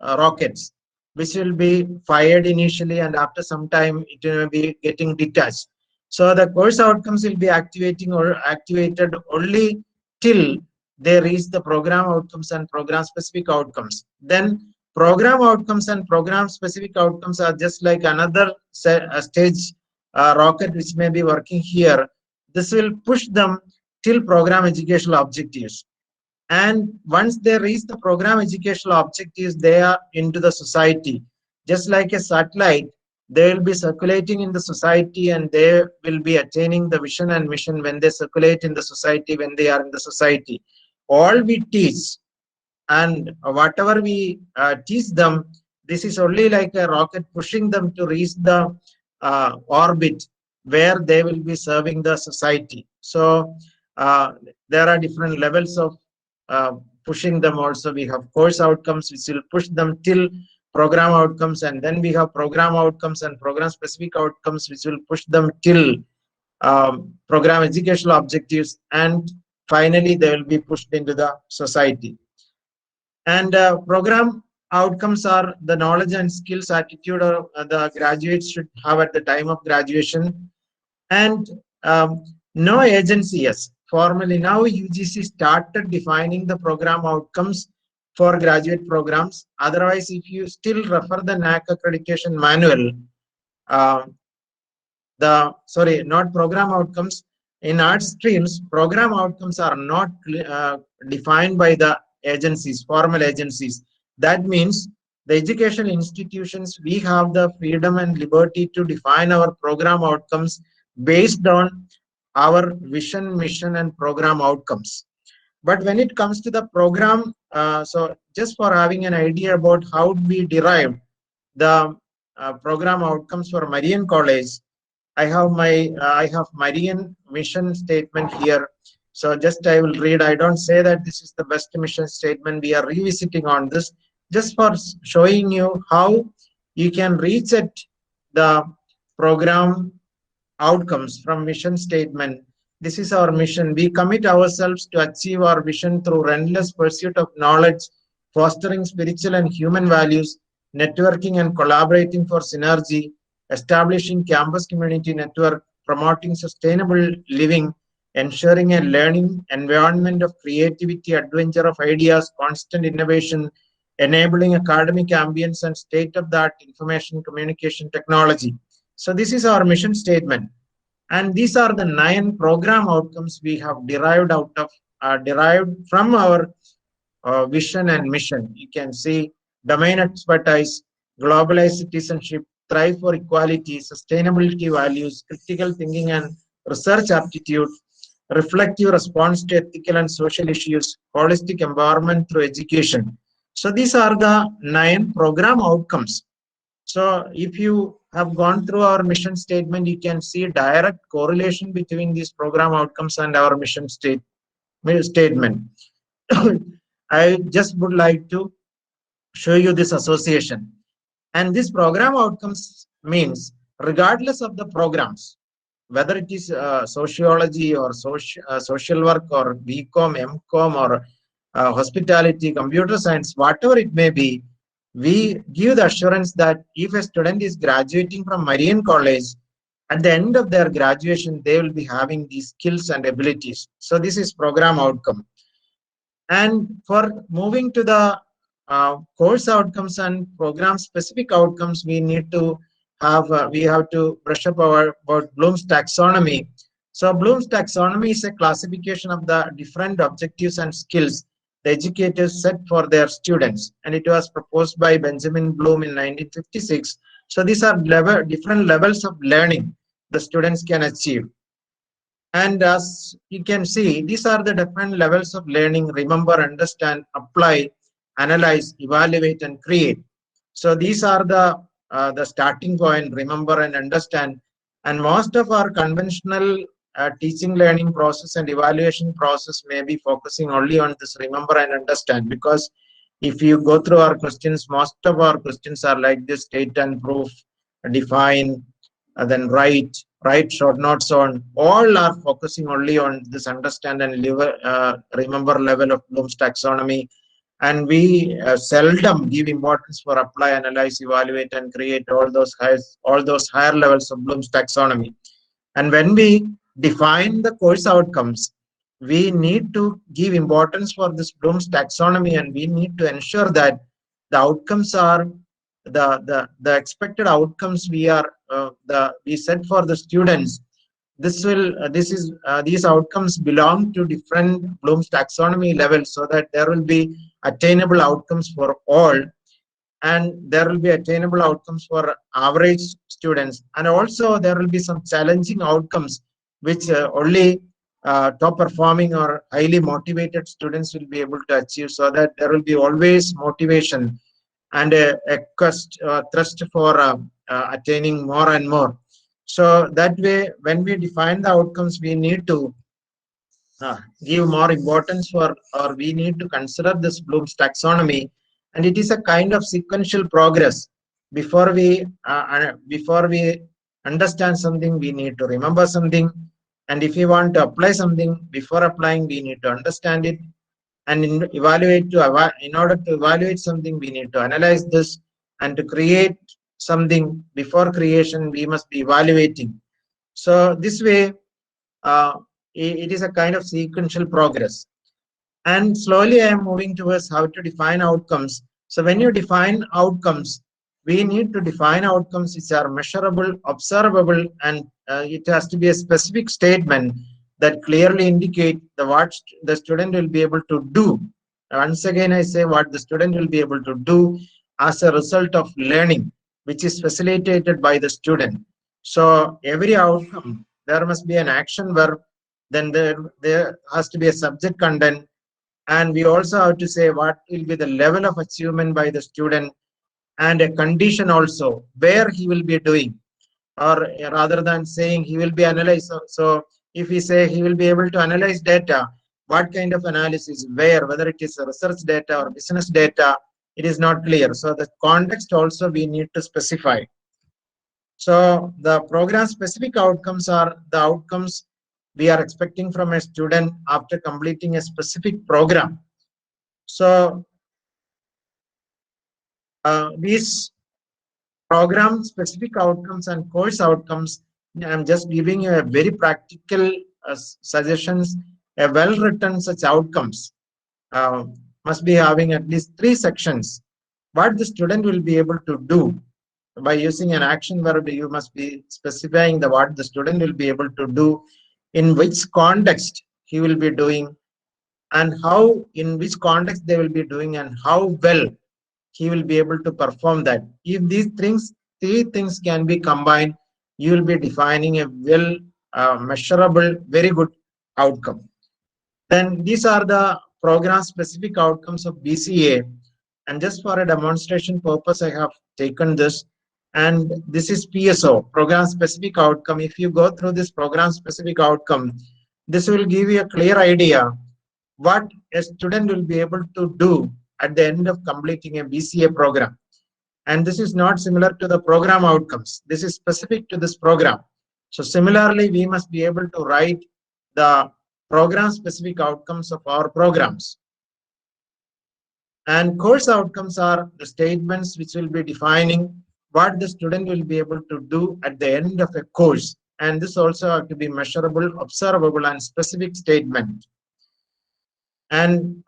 rockets, which will be fired initially, and after some time it will be getting detached. So the course outcomes will be activated only till they reach the program outcomes and program specific outcomes. Then program outcomes and program specific outcomes are just like another stage rocket which may be working here. This will push them till program educational objectives. And once they reach the program educational objectives, they are into the society. Just like a satellite, they will be circulating in the society, and they will be attaining the vision and mission when they circulate in the society, when they are in the society. All we teach and whatever we teach them, this is only like a rocket pushing them to reach the orbit where they will be serving the society. So there are different levels of pushing them. Also we have course outcomes which will push them till program outcomes, and then we have program outcomes and program specific outcomes which will push them till program educational objectives, and finally they will be pushed into the society. And program outcomes are the knowledge and skills attitude the graduates should have at the time of graduation. And no agency, yes, formally now UGC started defining the program outcomes for graduate programs. Otherwise, if you still refer the NAAC accreditation manual, not program outcomes, in art streams, program outcomes are not defined by the agencies, formal agencies. That means the education institutions, we have the freedom and liberty to define our program outcomes based on our vision, mission, and program outcomes. But when it comes to the program, so just for having an idea about how we derived the program outcomes for Marian College, I have Marian mission statement here. So just I will read. I don't say that this is the best mission statement. We are revisiting on this just for showing you how you can reach at the program outcomes from mission statement. This is our mission. We commit ourselves to achieve our vision through relentless pursuit of knowledge, fostering spiritual and human values, networking and collaborating for synergy, establishing campus community network, promoting sustainable living, ensuring a learning environment of creativity, adventure of ideas, constant innovation, enabling academic ambience and state-of-the-art information communication technology. So this is our mission statement. And these are the 9 program outcomes we have derived from our vision and mission. You can see domain expertise, globalized citizenship, thrive for equality, sustainability values, critical thinking and research aptitude, reflective response to ethical and social issues, holistic empowerment through education. So these are the 9 program outcomes. So if you have gone through our mission statement, you can see direct correlation between these program outcomes and our mission statement. I just would like to show you this association. And this program outcomes means regardless of the programs, whether it is sociology or social work or BCom, MCom or hospitality, computer science, whatever it may be, we give the assurance that if a student is graduating from Marian College, at the end of their graduation, they will be having these skills and abilities. So this is program outcome. And for moving to the course outcomes and program specific outcomes, we need to have to brush up about Bloom's taxonomy. So Bloom's taxonomy is a classification of the different objectives and skills the educators set for their students, and it was proposed by Benjamin Bloom in 1956. So these are different levels of learning the students can achieve. And as you can see, these are the different levels of learning: remember, understand, apply, analyze, evaluate, and create. So these are the starting point: remember and understand. And most of our conventional teaching learning process and evaluation process may be focusing only on this remember and understand, because if you go through our questions, most of our questions are like this: state and proof, define, then write short notes on. All are focusing only on this understand and remember level of Bloom's taxonomy. And we seldom give importance for apply, analyze, evaluate, and create, all those higher levels of Bloom's taxonomy. And when we define the course outcomes, we need to give importance for this Bloom's taxonomy, and we need to ensure that the outcomes are the expected outcomes we set for the students. These outcomes belong to different Bloom's taxonomy levels, so that there will be attainable outcomes for all, and there will be attainable outcomes for average students, and also there will be some challenging outcomes which only top performing or highly motivated students will be able to achieve, so that there will be always motivation and a thrust for attaining more and more. So that way, when we define the outcomes, we need to give more importance for, or we need to consider this Bloom's taxonomy, and it is a kind of sequential progress. Before we understand something, we need to remember something, and if we want to apply something, before applying, we need to understand it, and in order to evaluate something, we need to analyze this, and to create something, before creation, we must be evaluating. So this way, it is a kind of sequential progress. And slowly I am moving towards how to define outcomes. So when you define outcomes, we need to define outcomes which are measurable, observable, and it has to be a specific statement that clearly indicate what the student will be able to do. Once again, I say what the student will be able to do as a result of learning, which is facilitated by the student. So every outcome, there must be an action verb, then there has to be a subject content, and we also have to say what will be the level of achievement by the student, and a condition also where he will be doing, or rather than saying he will be analyzed. So if we say he will be able to analyze data, what kind of analysis, whether it is research data or business data, it is not clear. So the context also we need to specify. So the program specific outcomes are the outcomes we are expecting from a student after completing a specific program. So these program specific outcomes and course outcomes, I'm just giving you a very practical suggestions. A well-written such outcomes must be having at least 3 sections. What the student will be able to do by using an action verb, you must be specifying the what the student will be able to do, in which context he will be doing, and how, in which context they will be doing, and how well he will be able to perform that. If these three things can be combined, you will be defining a well measurable, very good outcome. Then these are the program specific outcomes of BCA. And just for a demonstration purpose, I have taken this. And this is PSO, program specific outcome. If you go through this program specific outcome, this will give you a clear idea what a student will be able to do at the end of completing a BCA program. And this is not similar to the program outcomes. This is specific to this program. So similarly, we must be able to write the program specific outcomes of our programs. And course outcomes are the statements which will be defining what the student will be able to do at the end of a course. And this also have to be measurable, observable, and specific statement. And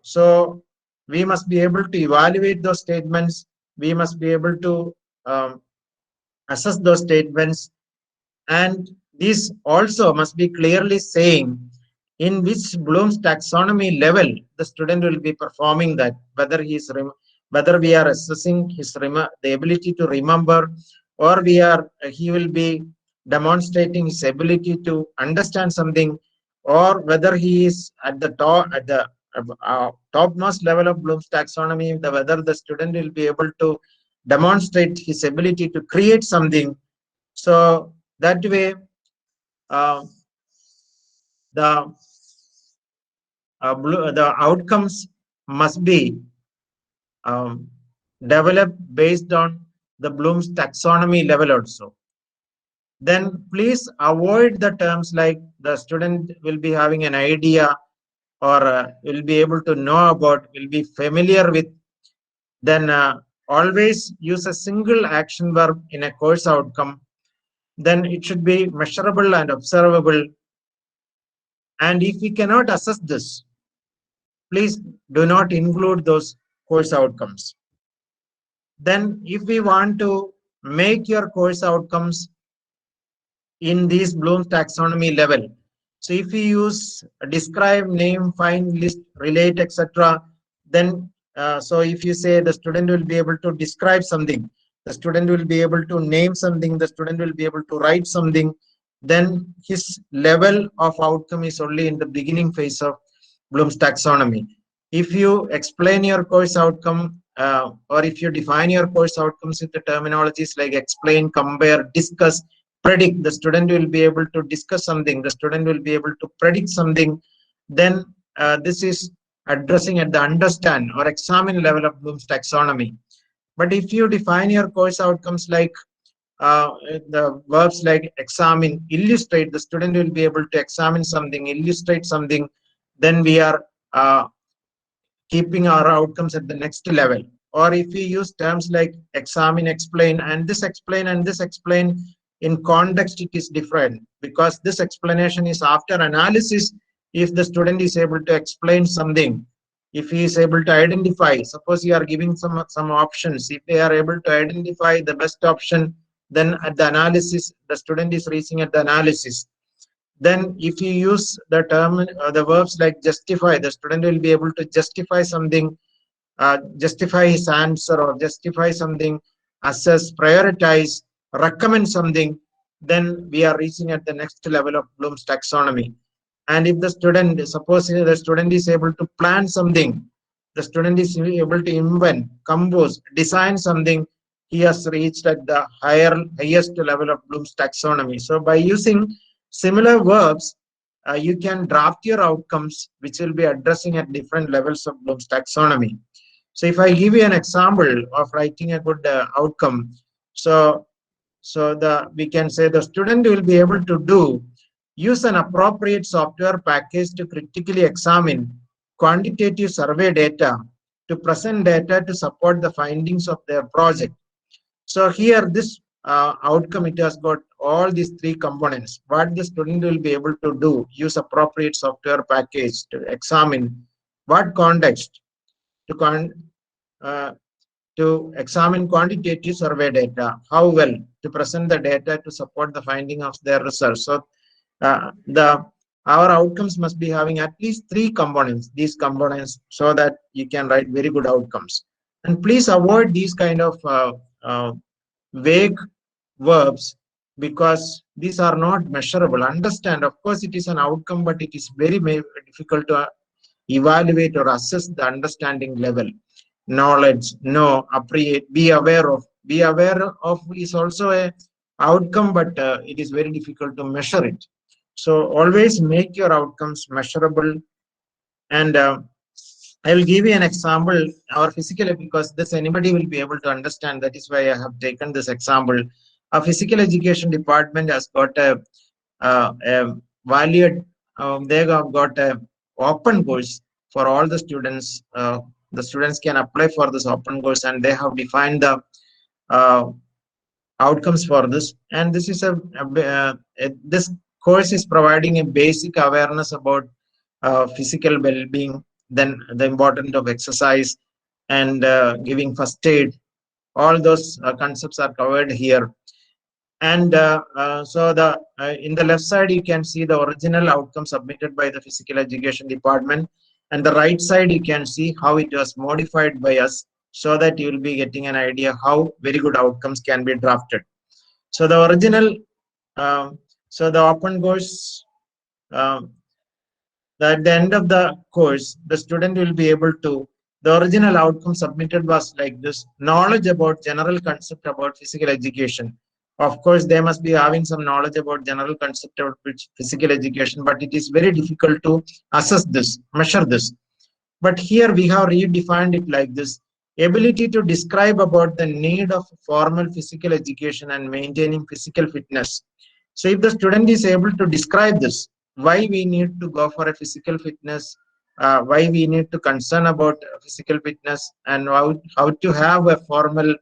so we must be able to evaluate those statements. We must be able to assess those statements. And these also must be clearly saying in which Bloom's taxonomy level the student will be performing that, whether we are assessing his the ability to remember, or he will be demonstrating his ability to understand something, or whether he is at the topmost level of Bloom's taxonomy, whether the student will be able to demonstrate his ability to create something. So that way, the outcomes must be developed based on the Bloom's taxonomy level also. Then please avoid the terms like the student will be having an idea, or will be able to know about, will be familiar with. Then always use a single action verb in a course outcome. Then it should be measurable and observable. And if we cannot assess this, please do not include those course outcomes. Then if we want to make your course outcomes in these Bloom's taxonomy level, so if we use describe, name, find, list, relate, etc., then so if you say the student will be able to describe something, the student will be able to name something, the student will be able to write something, then his level of outcome is only in the beginning phase of Bloom's taxonomy. If you explain your course outcome, or if you define your course outcomes with the terminologies like explain, compare, discuss, predict, the student will be able to discuss something, the student will be able to predict something, then this is addressing at the understand or examine level of Bloom's taxonomy. But if you define your course outcomes like the verbs like examine, illustrate, the student will be able to examine something, illustrate something, then we are keeping our outcomes at the next level. Or if we use terms like examine, explain, and this explain, and this explain, in context it is different, because this explanation is after analysis. If the student is able to explain something, if he is able to identify, suppose you are giving some options, if they are able to identify the best option, then at the analysis, the student is reaching at the analysis. Then if you use the term, the verbs like justify, the student will be able to justify something, justify his answer, or justify something, assess, prioritize, recommend something, then we are reaching at the next level of Bloom's taxonomy. And if the student, suppose the student is able to plan something, the student is able to invent, compose, design something, he has reached at the highest level of Bloom's taxonomy. So by using similar verbs, you can draft your outcomes, which will be addressing at different levels of Bloom's taxonomy. So if I give you an example of writing a good outcome, so we can say the student will be able to use an appropriate software package to critically examine quantitative survey data to present data to support the findings of their project. So here this outcome, it has got all these three components. What the student will be able to do, use appropriate software package to examine what context to to examine quantitative survey data, how well to present the data to support the finding of their research. So our outcomes must be having at least three components, these components, so that you can write very good outcomes. And please avoid these kind of vague verbs, because these are not measurable. Understand, of course, it is an outcome, but it is very difficult to evaluate or assess the understanding level. Knowledge, know, appreciate, be aware of. Be aware of is also a outcome, but it is very difficult to measure it. So always make your outcomes measurable. And I will give you an example, our physical, because this anybody will be able to understand. That is why I have taken this example. Our physical education department has got a valued, they have got a open course for all the students. The students can apply for this open course, and they have defined the outcomes for this. And this is this course is providing a basic awareness about physical well-being, then the importance of exercise, and giving first aid. All those concepts are covered here. And so in the left side, you can see the original outcome submitted by the physical education department. And the right side, you can see how it was modified by us, so that you will be getting an idea how very good outcomes can be drafted. So the original, so the open course, at the end of the course, the student will be able to, the original outcome submitted was like this: knowledge about general concept about physical education. Of course, they must be having some knowledge about general concept of physical education, but it is very difficult to assess this, measure this. But here we have redefined it like this: ability to describe about the need of formal physical education and maintaining physical fitness. So if the student is able to describe this, why we need to go for a physical fitness, why we need to concern about physical fitness, and how to have a formal,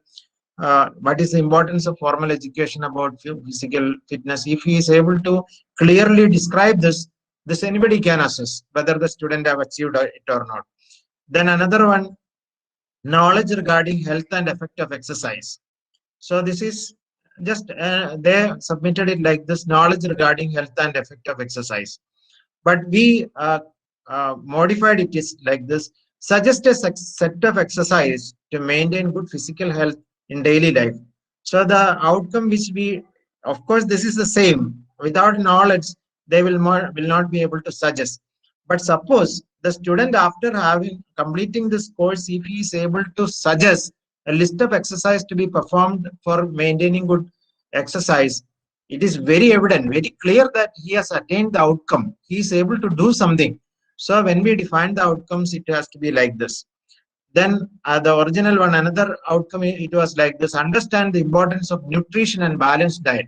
what is the importance of formal education about physical fitness. If he is able to clearly describe this, anybody can assess whether the student have achieved it or not. Then another one, knowledge regarding health and effect of exercise. So this is just, they submitted it like this: knowledge regarding health and effect of exercise. But we modified it is like this: suggest a set of exercise to maintain good physical health in daily life. So the outcome which we, of course, this is the same. Without knowledge, they will not be able to suggest. But suppose the student, after completing this course, if he is able to suggest a list of exercise to be performed for maintaining good exercise, it is very evident, very clear that he has attained the outcome. He is able to do something. So when we define the outcomes, it has to be like this. Then the original one, another outcome, it was like this: understand the importance of nutrition and balanced diet.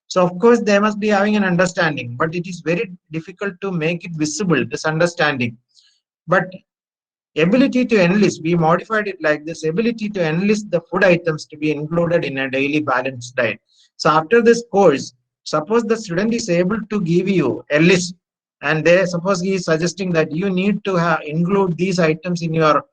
So of course they must be having an understanding, but it is very difficult to make it visible, this understanding. But ability to enlist, we modified it like this: ability to enlist the food items to be included in a daily balanced diet. So after this course, suppose the student is able to give you a list, and suppose he is suggesting that you need to include these items in your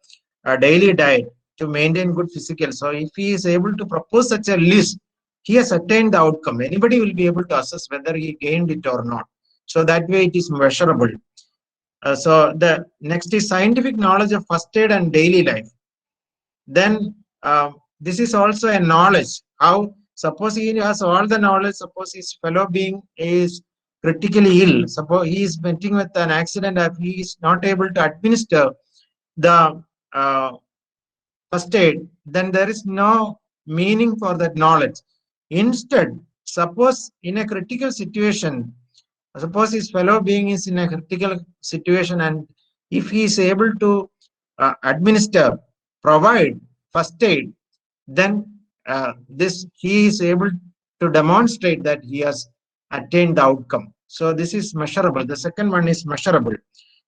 daily diet to maintain good physical. So if he is able to propose such a list, he has attained the outcome. Anybody will be able to assess whether he gained it or not. So that way it is measurable. So the next is scientific knowledge of first aid and daily life. Then this is also a knowledge. How, suppose he has all the knowledge, suppose his fellow being is critically ill, suppose he is meeting with an accident, if he is not able to administer the first aid, then there is no meaning for that knowledge. Instead, suppose in a critical situation, suppose his fellow being is in a critical situation, and if he is able to administer, provide first aid, then he is able to demonstrate that he has attained the outcome. So this is measurable. The second one is measurable.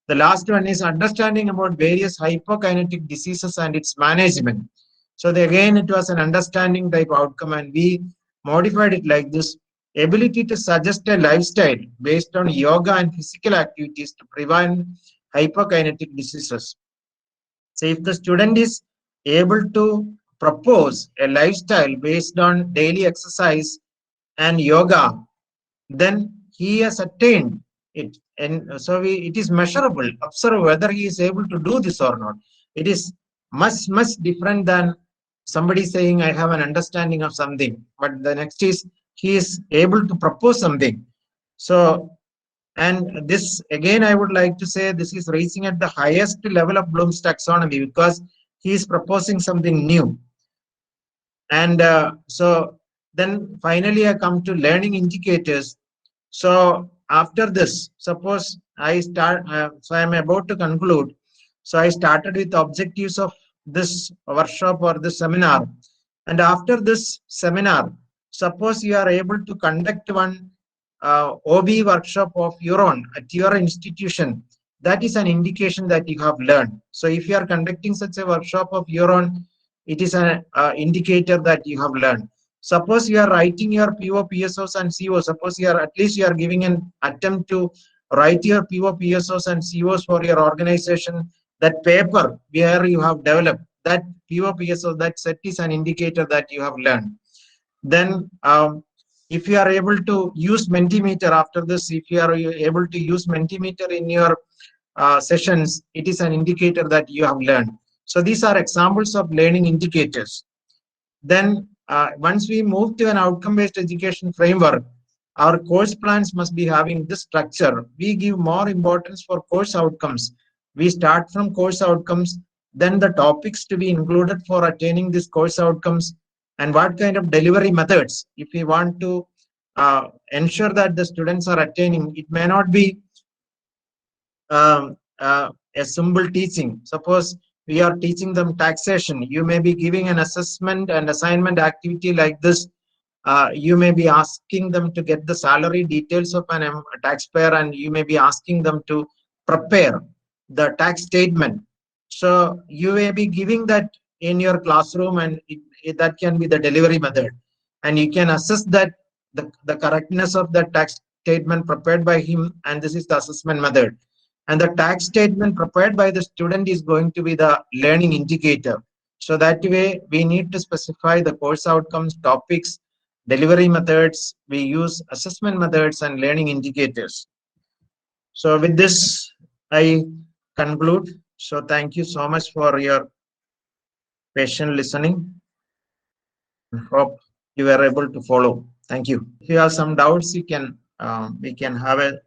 The last one is understanding about various hypokinetic diseases and its management. So again, it was an understanding type outcome, and we modified it like this: ability to suggest a lifestyle based on yoga and physical activities to prevent hyperkinetic diseases. So if the student is able to propose a lifestyle based on daily exercise and yoga, then he has attained it. And so it is measurable. Observe whether he is able to do this or not. It is much, much different than somebody saying, I have an understanding of something. But the next is, he is able to propose something. So, and this again, I would like to say, this is reaching at the highest level of Bloom's taxonomy, because he is proposing something new. And so then finally I come to learning indicators. So after this, suppose I start, so I'm about to conclude. So I started with objectives of this workshop or this seminar. And after this seminar, suppose you are able to conduct one OB workshop of your own at your institution, that is an indication that you have learned. So if you are conducting such a workshop of your own, it is an indicator that you have learned. Suppose you are writing your PO, PSOs and COs. Suppose you are, at least you are giving an attempt to write your PO, PSOs and COs for your organization. That paper where you have developed that PO, PSO, that set is an indicator that you have learned. Then if you are able to use Mentimeter after this, if you are able to use Mentimeter in your sessions, it is an indicator that you have learned. So these are examples of learning indicators. Then once we move to an outcome-based education framework, our course plans must be having this structure. We give more importance for course outcomes. We start from course outcomes, then the topics to be included for attaining these course outcomes, and what kind of delivery methods. If we want to ensure that the students are attaining, it may not be a simple teaching. Suppose we are teaching them taxation, you may be giving an assessment and assignment activity like this. You may be asking them to get the salary details of a taxpayer, and you may be asking them to prepare the tax statement. So you may be giving that in your classroom, and that can be the delivery method. And you can assess that the correctness of the tax statement prepared by him, and this is the assessment method. And the tax statement prepared by the student is going to be the learning indicator. So that way, we need to specify the course outcomes, topics, delivery methods. We use assessment methods and learning indicators. So with this, I conclude. So thank you so much for your patient listening. Hope you were able to follow. Thank you. If you have some doubts, we can have a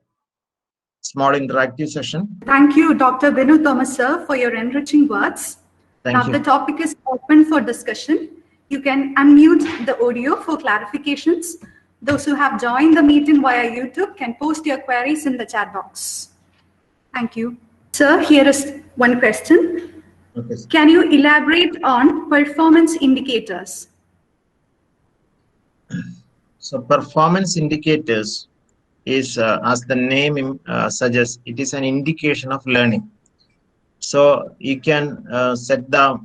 small interactive session. Thank you, Dr. Binu Thomas, sir, for your enriching words. Thank you. The topic is open for discussion. You can unmute the audio for clarifications. Those who have joined the meeting via YouTube can post your queries in the chat box. Thank you. Sir, here is one question. Okay. Can you elaborate on performance indicators? So performance indicators is, as the name suggests, it is an indication of learning. So you can set the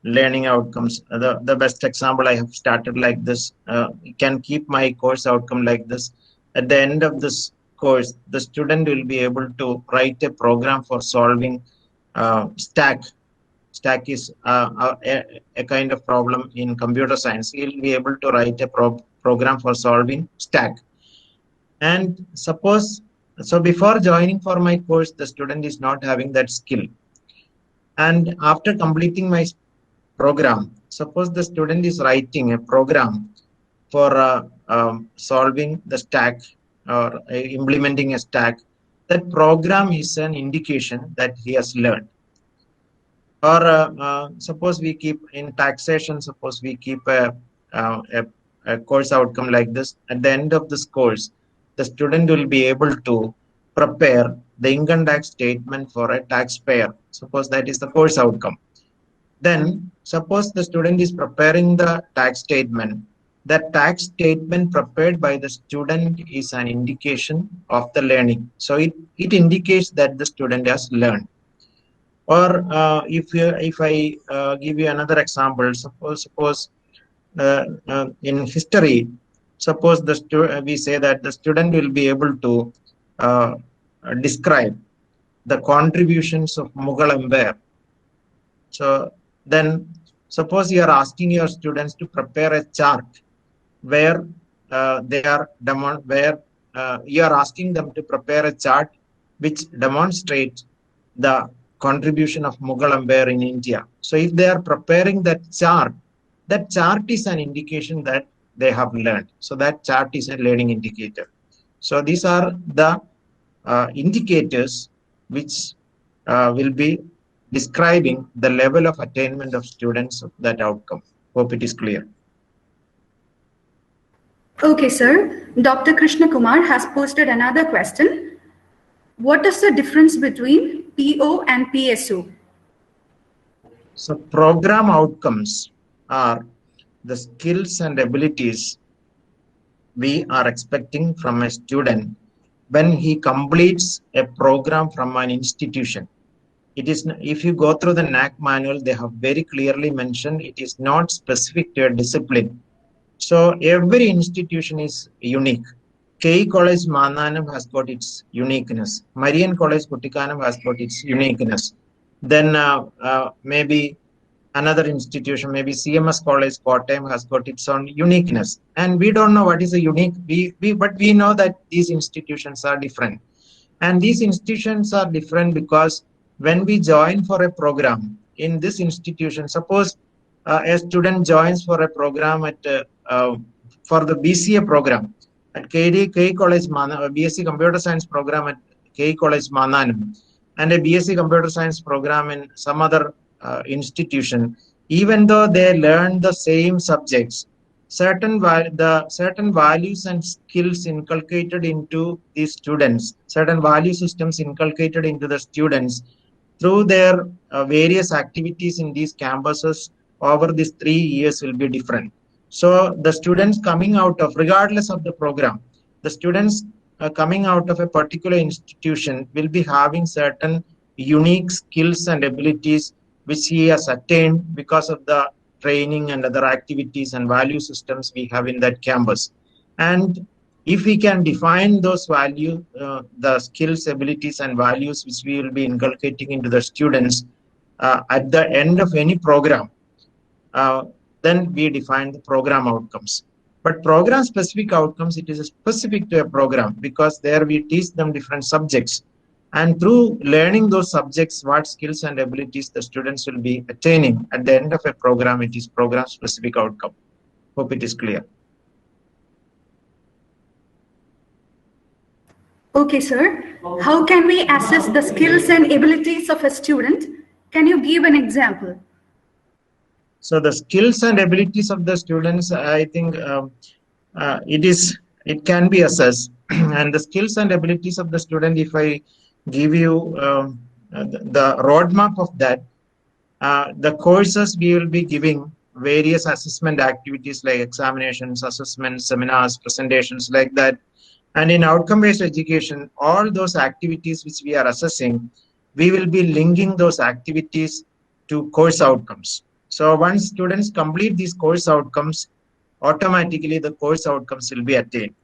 learning outcomes. The best example, I have started like this. You can keep my course outcome like this. At the end of this course, the student will be able to write a program for solving stack. Stack is a kind of problem in computer science. He'll be able to write a program for solving stack. And suppose, so before joining for my course, the student is not having that skill. And after completing my program, suppose the student is writing a program for solving the stack or implementing a stack. That program is an indication that he has learned. Or suppose we keep in taxation, suppose we keep a course outcome like this. At the end of this course, the student will be able to prepare the income tax statement for a taxpayer. Suppose that is the course outcome. Then suppose the student is preparing the tax statement. The tax statement prepared by the student is an indication of the learning. So it indicates that the student has learned. Or if I give you another example, suppose in history, suppose we say that the student will be able to describe the contributions of Mughal Empire. So then suppose you are asking your students to prepare a chart where you are asking them to prepare a chart which demonstrates the contribution of Mughal Empire in India. So if they are preparing that chart is an indication that they have learned. So that chart is a learning indicator. So these are the indicators which will be describing the level of attainment of students of that outcome. Hope it is clear. Okay, sir. Dr. Krishna Kumar has posted another question. What is the difference between PO and PSO? So program outcomes are the skills and abilities we are expecting from a student when he completes a program from an institution. It is, if you go through the NAAC manual, they have very clearly mentioned it is not specific to a discipline. So every institution is unique. KE College Mannanam has got its uniqueness. Marian College Kutikkanam has got its uniqueness. Then maybe another institution, maybe CMS College Kottayam has got its own uniqueness. And we don't know what is a unique, but we know that these institutions are different. And these institutions are different because when we join for a program in this institution, suppose a student joins for a program at for the BCA program at KE College Mannanam, BSc Computer Science program at KE College Mannanam, and a BSc Computer Science program in some other institution, even though they learn the same subjects, certain values and skills inculcated into these students, certain value systems inculcated into the students through their various activities in these campuses over these 3 years will be different. So the students coming out of, regardless of the program, the students coming out of a particular institution will be having certain unique skills and abilities which he has attained because of the training and other activities and value systems we have in that campus. And if we can define those values, the skills, abilities, and values which we will be inculcating into the students at the end of any program, then we define the program outcomes. But program-specific outcomes, it is specific to a program because there we teach them different subjects. And through learning those subjects, what skills and abilities the students will be attaining at the end of a program, it is program-specific outcome. Hope it is clear. Okay, sir. How can we assess the skills and abilities of a student? Can you give an example? So the skills and abilities of the students, I think it can be assessed. And the skills and abilities of the student, if I give you the roadmap of that, the courses we will be giving various assessment activities like examinations, assessments, seminars, presentations like that. And in outcome-based education, all those activities which we are assessing, we will be linking those activities to course outcomes. So once students complete these course outcomes, automatically the course outcomes will be attained.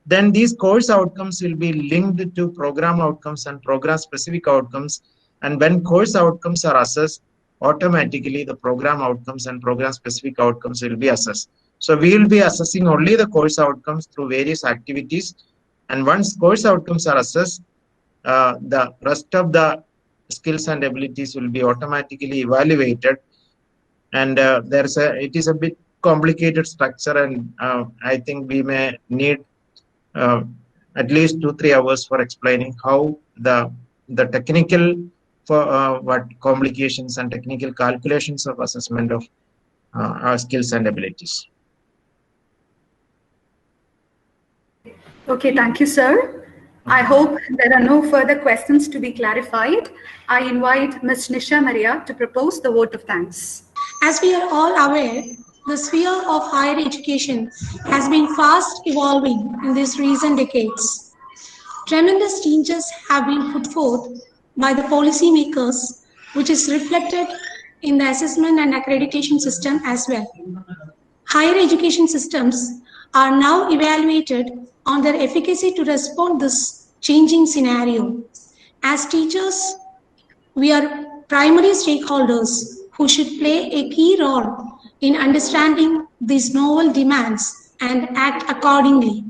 Then these course outcomes will be linked to program outcomes and program-specific outcomes. And when course outcomes are assessed, automatically the program outcomes and program-specific outcomes will be assessed. So we will be assessing only the course outcomes through various activities. And once course outcomes are assessed, the rest of the skills and abilities will be automatically evaluated. And it is a bit complicated structure, and I think we may need at least 2-3 hours for explaining how the technical complications and technical calculations of assessment of our skills and abilities. Okay, thank you, sir. I hope there are no further questions to be clarified. I invite Ms. Nisha Maria to propose the vote of thanks. As we are all aware, the sphere of higher education has been fast evolving in these recent decades. Tremendous changes have been put forth by the policymakers which is reflected in the assessment and accreditation system as well. Higher education systems are now evaluated on their efficacy to respond to this changing scenario. As teachers, we are primary stakeholders who should play a key role in understanding these novel demands and act accordingly.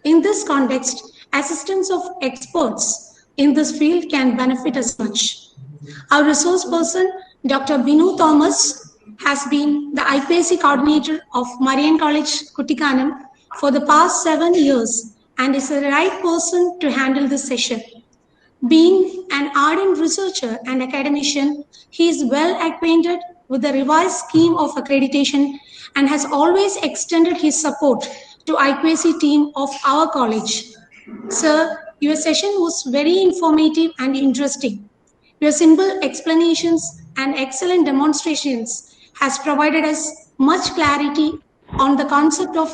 In this context, assistance of experts in this field can benefit us much. Our resource person, Dr. Binu Thomas, has been the IQAC coordinator of Marian College, Kutikkanam for the past 7 years and is the right person to handle this session. Being an ardent researcher and academician, he is well acquainted with the revised scheme of accreditation and has always extended his support to IQAC team of our college. Sir, your session was very informative and interesting. Your simple explanations and excellent demonstrations has provided us much clarity on the concept of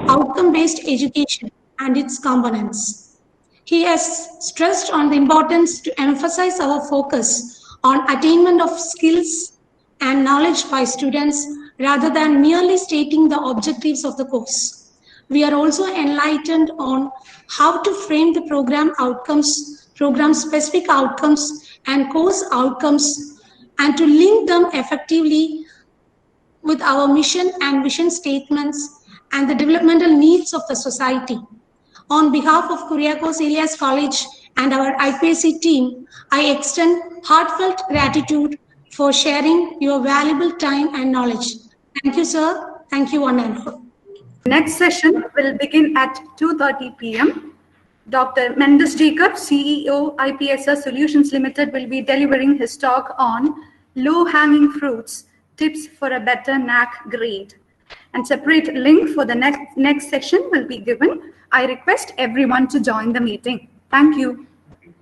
outcome-based education and its components. He has stressed on the importance to emphasize our focus on attainment of skills and knowledge by students rather than merely stating the objectives of the course. We are also enlightened on how to frame the program outcomes, program-specific outcomes, and course outcomes, and to link them effectively with our mission and vision statements and the developmental needs of the society. On behalf of Kuriakose Elias College and our IQAC team, I extend heartfelt gratitude for sharing your valuable time and knowledge. Thank you, sir. Thank you, one and all. Next session will begin at 2:30 p.m. Dr. Mendes Jacob, CEO, IPSR Solutions Limited, will be delivering his talk on low-hanging fruits, tips for a better NAAC grade. And separate link for the next session will be given. I request everyone to join the meeting. Thank you.